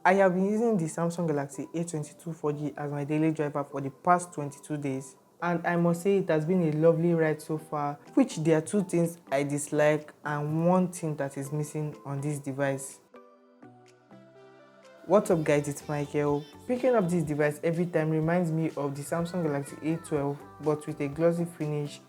I have been using the Samsung Galaxy A22 4G as my daily driver for the past 22 days. And I must say it has been a lovely ride so far, which there are two things I dislike and one thing that is missing on this device. What's up guys, it's Michael. Picking up this device every time reminds me of the Samsung Galaxy A12 but with a glossy finish,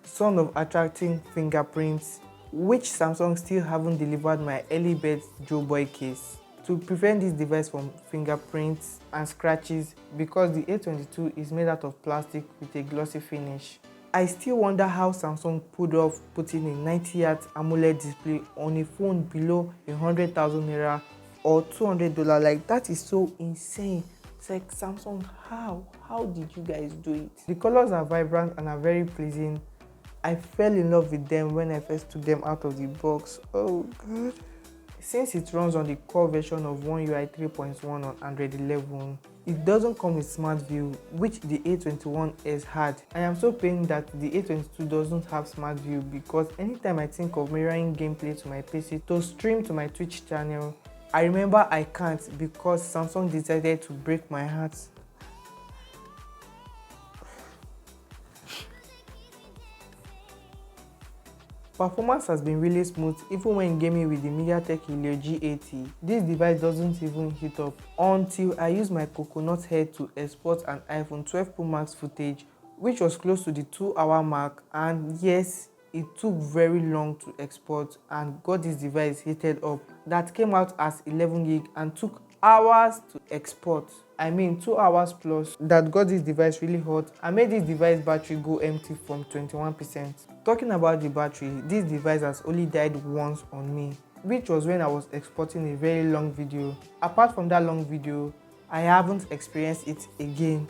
son of attracting fingerprints, which Samsung still haven't delivered my early bird Joe Boy case. To prevent this device from fingerprints and scratches, because the A22 is made out of plastic with a glossy finish. I still wonder how Samsung pulled off putting a 90Hz AMOLED display on a phone below 100,000 naira or $200. Like, that is so insane. It's like, Samsung, how did you guys do it? The colors are vibrant and are very pleasing. I fell in love with them when I first took them out of the box. Oh god. Since it runs on the core version of One UI 3.1 on Android 11, it doesn't come with Smart View, which the A21s had. I am so pained that the A22 doesn't have Smart View, because anytime I think of mirroring gameplay to my PC to stream to my Twitch channel, I remember I can't because Samsung decided to break my heart. Performance has been really smooth even when gaming with the MediaTek Helio G80. This device doesn't even heat up until I use my coconut head to export an iPhone 12 Pro Max footage, which was close to the 2-hour mark, and yes, it took very long to export and got this device heated up. That came out as 11 gig and took hours to export. I mean 2 hours plus. That got this device really hot and made this device battery go empty from 21%. Talking about the battery, this device has only died once on me, which was when I was exporting a very long video. Apart from that long video, I haven't experienced it again.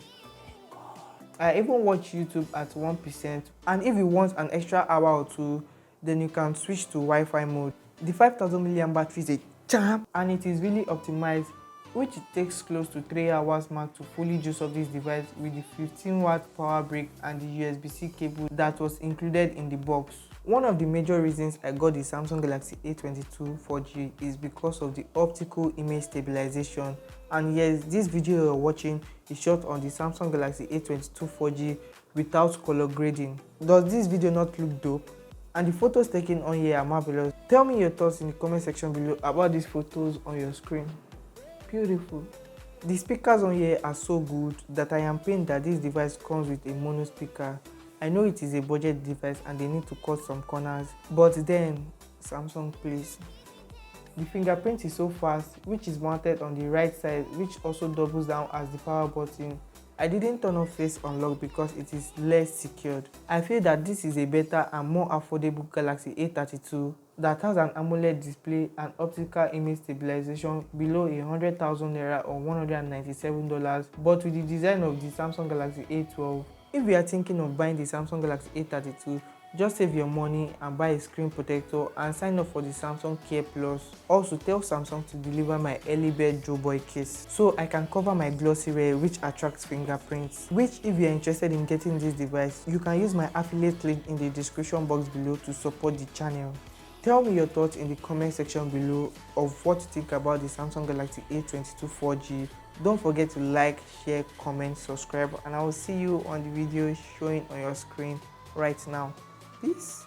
I even watch YouTube at 1%, and if you want an extra hour or two, then you can switch to Wi-Fi mode. The 5000 mAh battery is a champ and it is really optimized, which it takes close to 3 hours mark to fully juice up this device with the 15-watt power brick and the USB-C cable that was included in the box. One of the major reasons I got the Samsung Galaxy A22 4G is because of the optical image stabilization. And yes, this video you're watching is shot on the Samsung Galaxy A22 4G without color grading. Does this video not look dope? And the photos taken on here are marvelous. Tell me your thoughts in the comment section below about these photos on your screen. Beautiful. The speakers on here are so good that I am pained that this device comes with a mono speaker. I know it is a budget device and they need to cut some corners, but then, Samsung, please. The fingerprint is so fast, which is mounted on the right side, which also doubles down as the power button. I didn't turn off face unlock because it is less secured. I feel that this is a better and more affordable Galaxy A32 that has an AMOLED display and optical image stabilization below 100,000 naira or $197, but with the design of the Samsung Galaxy A12. If you are thinking of buying the Samsung Galaxy A32, just save your money and buy a screen protector and sign up for the Samsung Care Plus. Also, tell Samsung to deliver my early bird Joe Boy case so I can cover my glossy red which attracts fingerprints. Which, if you are interested in getting this device, you can use my affiliate link in the description box below to support the channel. Tell me your thoughts in the comment section below of what you think about the Samsung Galaxy A22 4G. Don't forget to like, share, comment, subscribe, and I will see you on the video showing on your screen right now. Peace.